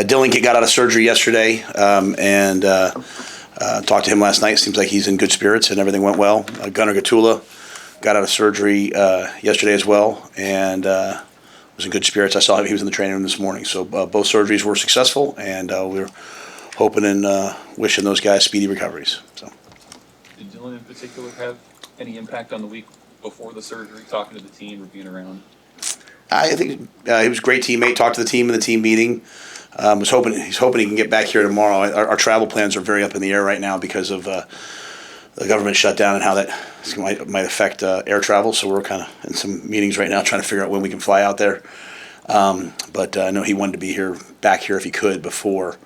Dylan got out of surgery yesterday, and talked to him last night. Seems like he's in good spirits and everything went well. Gunnar Gatula got out of surgery yesterday as well, and was in good spirits. I saw him; he was in the training room this morning. So both surgeries were successful, and we're hoping and wishing those guys speedy recoveries. So, did Dylan in particular have any impact on the week before the surgery, talking to the team or being around? I think he was a great teammate. Talked to the team in the team meeting. He's hoping he can get back here tomorrow. Our travel plans are very up in the air right now because of the government shutdown and how that might affect air travel. So we're kind of in some meetings right now trying to figure out when we can fly out there. But I know he wanted to be back here if he could before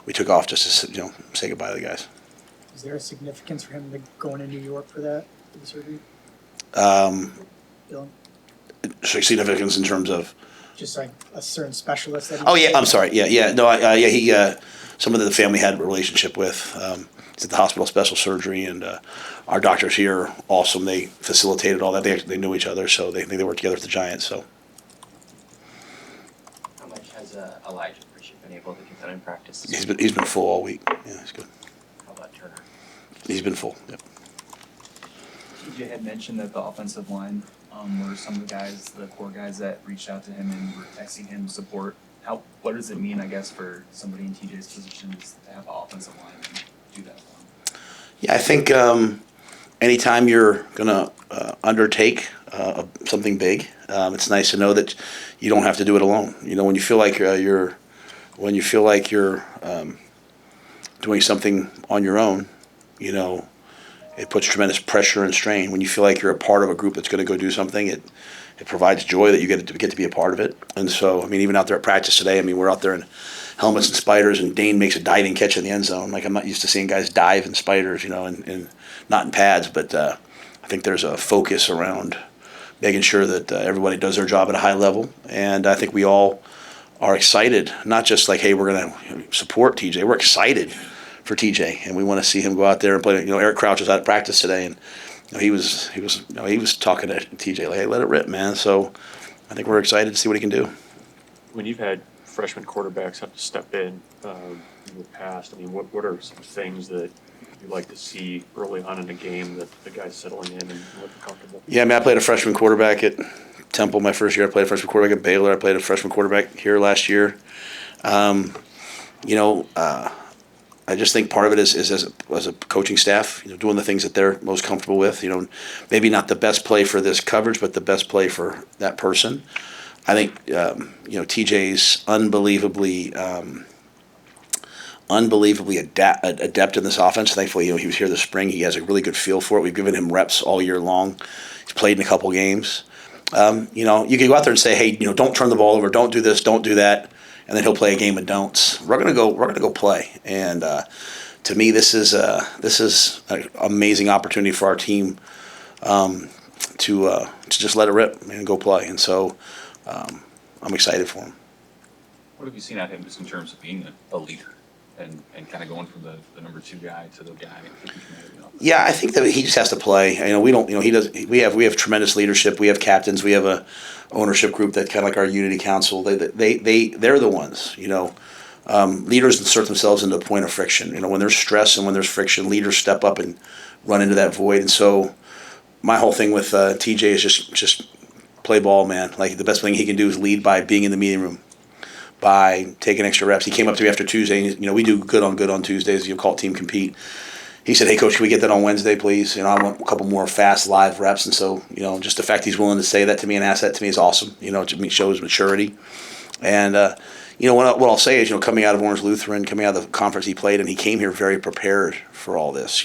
we took off, just to say goodbye to the guys. Is there a significance for him going to New York for the surgery? Dylan? Significance in terms of just like a certain specialist that I'm sorry. No, he someone that the family had a relationship with. He's at the hospital special surgery, and our doctors here are awesome. They facilitated all that. They knew each other, so they worked together at the Giants. So how much has Elijah been able to get that in practice? He's been full all week. Yeah, he's good. How about Turner? He's been full. Yep. TJ had mentioned that the offensive line were some of the core guys that reached out to him and were texting him support. What does it mean, I guess, for somebody in TJ's position to have an offensive line and do that for him? Yeah, I think anytime you're going to undertake something big, it's nice to know that you don't have to do it alone. When you feel like you're doing something on your own, it puts tremendous pressure and strain. When you feel like you're a part of a group that's going to go do something, it provides joy that you get to be a part of it. And so, even out there at practice today, we're out there in helmets and spiders, and Dane makes a diving catch in the end zone. Like, I'm not used to seeing guys dive in spiders, and not in pads, but I think there's a focus around making sure that everybody does their job at a high level. And I think we all are excited, not just like, hey, we're going to support TJ. We're excited for TJ, and we want to see him go out there and play. Eric Crouch was out at practice today, and he was talking to TJ like, "Hey, let it rip, man." So I think we're excited to see what he can do. When you've had freshman quarterbacks have to step in the past, what are some things that you like to see early on in a game that the guy's settling in and looking comfortable? Yeah, I played a freshman quarterback at Temple my first year. I played a freshman quarterback at Baylor. I played a freshman quarterback here last year. I just think part of it is as a coaching staff, doing the things that they're most comfortable with. Maybe not the best play for this coverage, but the best play for that person. I think TJ's unbelievably adept in this offense. Thankfully, he was here this spring. He has a really good feel for it. We've given him reps all year long. He's played in a couple games. You can go out there and say, hey, don't turn the ball over, don't do this, don't do that. And then he'll play a game of don'ts. We're gonna go play. And to me, this is an amazing opportunity for our team to just let it rip and go play. And so I'm excited for him. What have you seen out of him just in terms of being a leader and kind of going from the number 2 guy to the guy? Yeah, I think that he just has to play. We don't. He does. We have tremendous leadership. We have captains. We have a ownership group that kind of like our unity council. They're the ones. Leaders insert themselves into a point of friction. When there's stress and when there's friction, leaders step up and run into that void. And so, my whole thing with TJ is just play ball, man. Like, the best thing he can do is lead by being in the meeting room, by taking extra reps. He came up to me after Tuesday. And, we do good on Tuesdays. You call it team compete. He said, "Hey, Coach, can we get that on Wednesday, please? I want a couple more fast live reps." And so, just the fact he's willing to say that to me and ask that to me is awesome. It shows maturity. And what I'll say is, coming out of Orange Lutheran, coming out of the conference he played in, he came here very prepared for all this.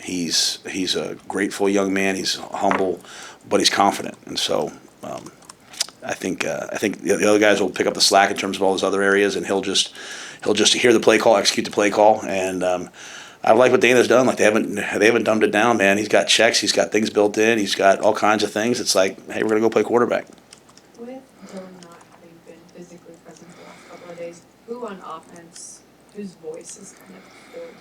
He's a grateful young man. He's humble, but he's confident. And so, I think the other guys will pick up the slack in terms of all those other areas, and he'll just hear the play call, execute the play call, and I like what Dana's done. Like, they haven't dumbed it down, man. He's got checks, he's got things built in, he's got all kinds of things. It's like, hey, we're gonna go play quarterback. With Dylan not having been physically present the last couple of days, who on offense, whose voice is kind of filled?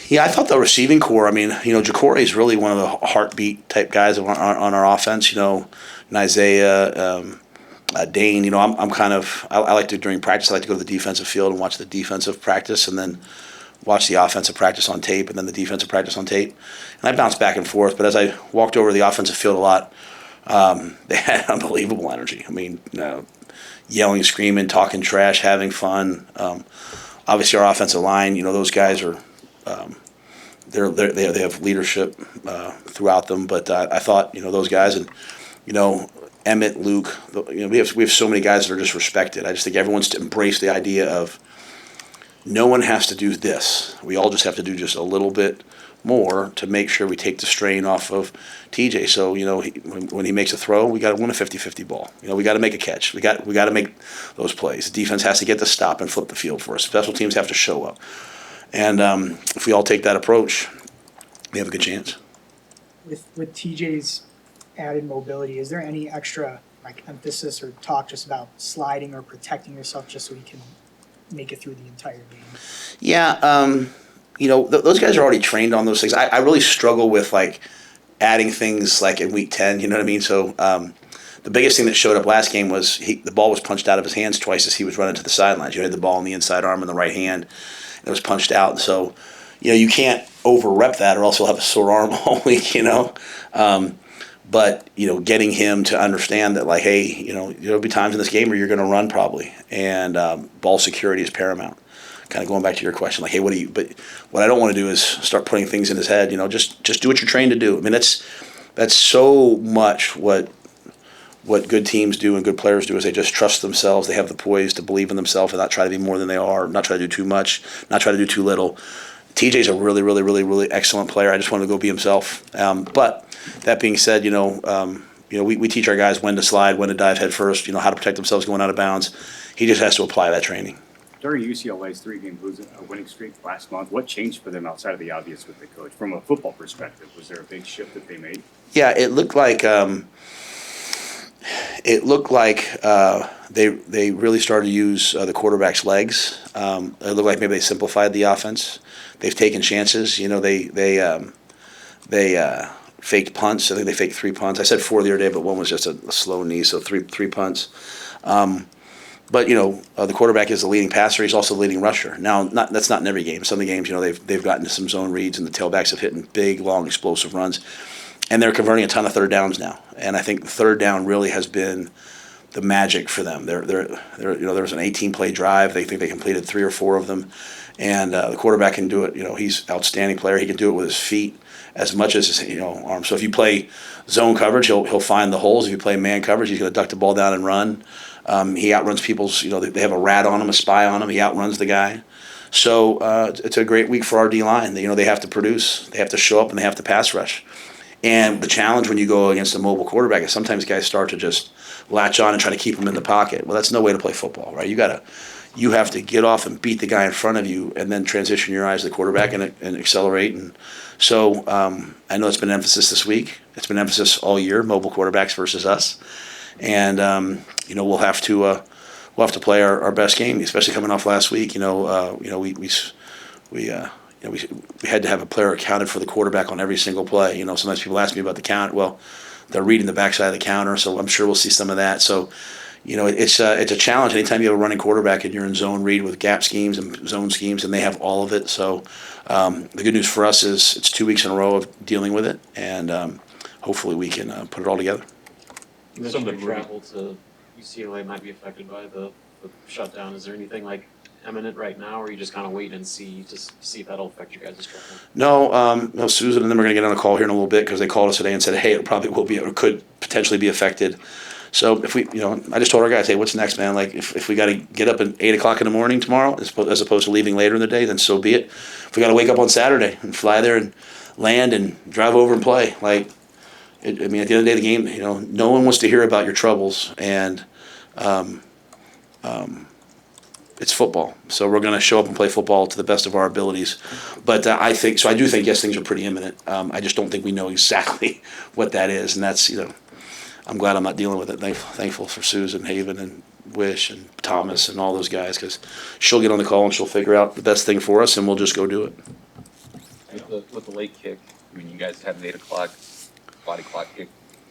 Yeah, I thought the receiving core. Ja'Cory is really one of the heartbeat type guys on our offense. Isaiah, Dane, I'm kind of, I like to, during practice, I like to go to the defensive field and watch the defensive practice and then watch the offensive practice on tape and then the defensive practice on tape. And I bounce back and forth, but as I walked over to the offensive field a lot, they had unbelievable energy. I mean, yelling, screaming, talking trash, having fun. Obviously, our offensive line, those guys are, they have leadership throughout them. But I thought, those guys and, Emmett, Luke, we have so many guys that are just respected. I just think everyone's to embrace the idea of no one has to do this. We all just have to do just a little bit more to make sure we take the strain off of TJ. So, when he makes a throw, we got to win a 50-50 ball. We got to make a catch. We got to make those plays. The defense has to get the stop and flip the field for us. Special teams have to show up. And if we all take that approach, we have a good chance. With TJ's added mobility, is there any extra emphasis or talk just about sliding or protecting yourself just so he can make it through the entire game? Yeah, those guys are already trained on those things. I really struggle with adding things in week 10. You know what I mean? So the biggest thing that showed up last game was the ball was punched out of his hands twice as he was running to the sidelines. You had the ball in the inside arm and the right hand, and it was punched out. And so, you can't over rep that, or else you'll have a sore arm all week. But getting him to understand that, hey, there'll be times in this game where you're going to run probably, and ball security is paramount. Kind of going back to your question, hey, but what I don't want to do is start putting things in his head. Just do what you're trained to do. I mean, that's so much what good teams do and good players do is they just trust themselves. They have the poise to believe in themselves and not try to be more than they are, not try to do too much, not try to do too little. TJ's a really, really, really, really excellent player. I just want to go be himself. But that being said, we teach our guys when to slide, when to dive head first, how to protect themselves going out of bounds. He just has to apply that training. During UCLA's 3-game winning streak last month, what changed for them outside of the obvious with the coach? From a football perspective, was there a big shift that they made? Yeah, it looked like they really started to use the quarterback's legs. It looked like maybe they simplified the offense. They've taken chances. They faked punts. I think they faked 3 punts. I said 4 the other day, but one was just a slow knee, so three punts. But the quarterback is the leading passer. He's also the leading rusher. Now, that's not in every game. Some of the games, they've gotten to some zone reads, and the tailbacks have hit big, long, explosive runs, and they're converting a ton of third downs now. And I think the third down really has been the magic for them. There was an 18-play drive. They think they completed 3 or 4 of them, and the quarterback can do it. He's an outstanding player. He can do it with his feet as much as his arm. So if you play zone coverage, he'll find the holes. If you play man coverage, he's going to duck the ball down and run. He outruns people's. They have a rat on him, a spy on him. He outruns the guy. So it's a great week for our D-line. They have to produce, they have to show up, and they have to pass rush. And the challenge when you go against a mobile quarterback is sometimes guys start to just latch on and try to keep him in the pocket. Well, that's no way to play football, right? You have to get off and beat the guy in front of you, and then transition your eyes to the quarterback and accelerate. And so I know it's been an emphasis this week. It's been an emphasis all year, mobile quarterbacks versus us. And we'll have to play our best game, especially coming off last week. We had to have a player accounted for the quarterback on every single play. Sometimes people ask me about the count. Well, they're reading the backside of the counter, so I'm sure we'll see some of that. So, it's a challenge anytime you have a running quarterback and you're in zone read with gap schemes and zone schemes, and they have all of it. So, the good news for us is it's 2 weeks in a row of dealing with it, and hopefully we can put it all together. You mentioned your travel to UCLA might be affected by the shutdown. Is there anything imminent right now, or are you just kind of waiting and see if that'll affect you guys' travel? No, Susan and them are going to get on a call here in a little bit because they called us today and said, hey, it probably will be or could potentially be affected. So if we, I just told our guys, hey, what's next, man? If we got to get up at 8 o'clock in the morning tomorrow, as opposed to leaving later in the day, then so be it. If we got to wake up on Saturday and fly there and land and drive over and play, at the end of the day, the game, no one wants to hear about your troubles, and it's football. So we're going to show up and play football to the best of our abilities. But I do think, yes, things are pretty imminent. I just don't think we know exactly what that is, and that's, I'm glad I'm not dealing with it. Thankful for Susan, Haven, and Wish, and Thomas, and all those guys, because she'll get on the call and she'll figure out the best thing for us, and we'll just go do it. With the late kick, you guys had an 8 o'clock body clock kick.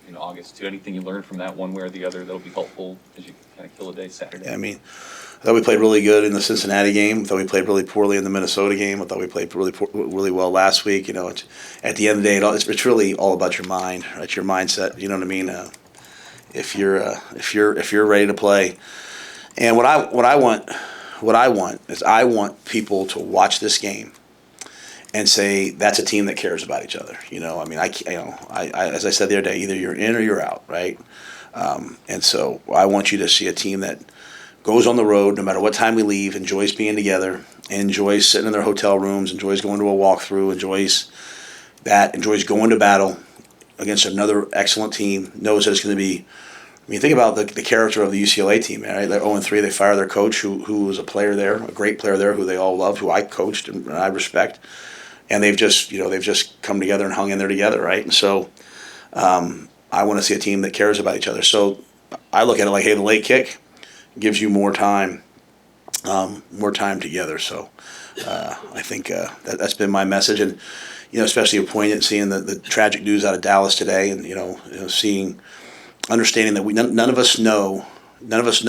in August too. Anything you learned from that one way or the other that'll be helpful as you kind of kill a day Saturday? I mean, I thought we played really good in the Cincinnati game. I thought we played really poorly in the Minnesota game. I thought we played really well last week. You know, at the end of the day, it's really all about your mind, right? Your mindset. You know what I mean? If you're ready to play, and what I want is I want people to watch this game and say that's a team that cares about each other. You know, I mean, I as I said the other day, either you're in or you're out, right? And so I want you to see a team that goes on the road no matter what time we leave, enjoys being together, enjoys sitting in their hotel rooms, enjoys going to a walkthrough, enjoys going to battle against another excellent team, knows that it's going to be. I mean, think about the character of the UCLA team, right? They're 0-3. They fire their coach, who was a player there, a great player there, who they all love, who I coached and I respect, and they've just come together and hung in there together, right? And so, I want to see a team that cares about each other. So, I look at it like, hey, the late kick gives you more time together. So, I think that's been my message, and especially poignant seeing the tragic news out of Dallas today, and seeing. Understanding that none of us know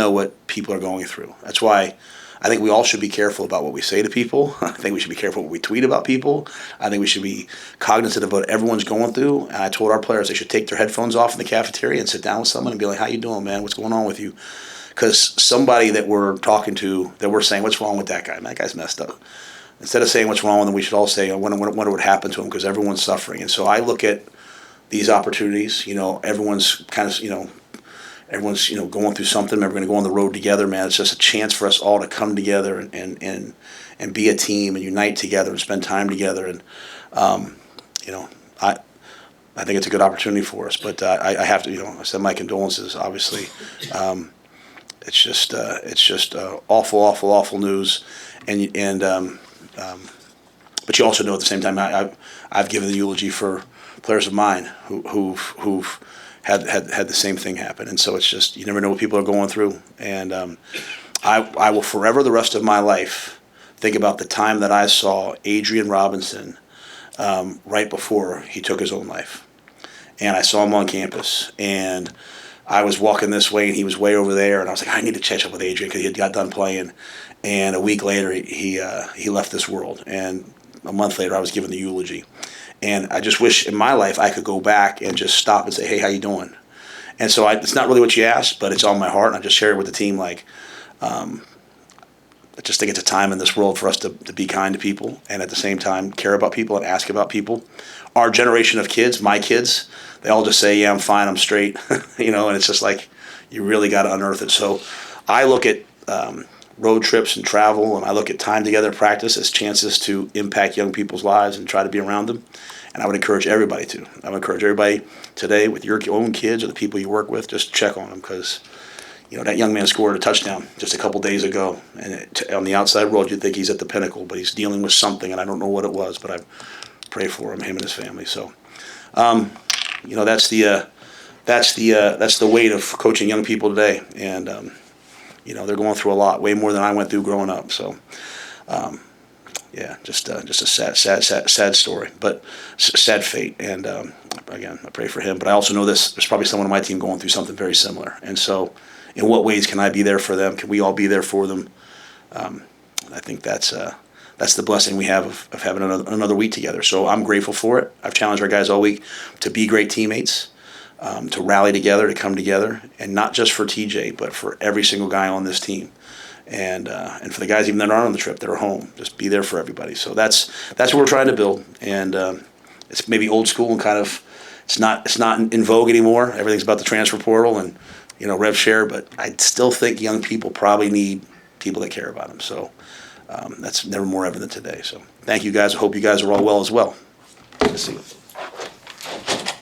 what people are going through. That's why I think we all should be careful about what we say to people. I think we should be careful what we tweet about people. I think we should be cognizant of what everyone's going through. And I told our players they should take their headphones off in the cafeteria and sit down with someone and be like, "How you doing, man? What's going on with you?" Because somebody that we're talking to, that we're saying, "What's wrong with that guy? Man, that guy's messed up." Instead of saying what's wrong with him, we should all say, "I wonder what happened to him," because everyone's suffering. And so I look at these opportunities, everyone's kind of, everyone's, going through something. We're going to go on the road together, man. It's just a chance for us all to come together and be a team and unite together and spend time together. And, I think it's a good opportunity for us. But I have to, I send my condolences, obviously. It's just awful news. But you also know at the same time, I've given the eulogy for players of mine who've had the same thing happen, and so it's just you never know what people are going through. And I will forever the rest of my life think about the time that I saw Adrian Robinson right before he took his own life, and I saw him on campus, and I was walking this way and he was way over there, and I was like, I need to catch up with Adrian because he had got done playing, and a week later he left this world, and a month later I was given the eulogy. And I just wish in my life I could go back and just stop and say, hey, how you doing? And so it's not really what you asked, but it's on my heart, and I just share it with the team. Like, I just think it's a time in this world for us to be kind to people and at the same time care about people and ask about people. Our generation of kids, my kids, they all just say, yeah, I'm fine, I'm straight, and it's just like you really got to unearth it. So I look at road trips and travel, and I look at time together practice as chances to impact young people's lives and try to be around them. And I would encourage everybody to. I would encourage everybody today with your own kids or the people you work with, just check on them because, that young man scored a touchdown just a couple days ago. And on the outside world, you'd think he's at the pinnacle, but he's dealing with something, and I don't know what it was, but I pray for him and his family. So, that's the weight of coaching young people today. And, they're going through a lot, way more than I went through growing up. So, just a sad story, but sad fate. And again, I pray for him. But I also know there's probably someone on my team going through something very similar. And so, in what ways can I be there for them? Can we all be there for them? I think that's the blessing we have of having another week together. So I'm grateful for it. I've challenged our guys all week to be great teammates. To rally together, to come together, and not just for TJ, but for every single guy on this team, and for the guys even that aren't on the trip that are home, just be there for everybody. So that's what we're trying to build, and it's maybe old school and kind of it's not in vogue anymore. Everything's about the transfer portal and rev share, but I still think young people probably need people that care about them. So that's never more evident today. So thank you guys. I hope you guys are all well as well. Good to see you.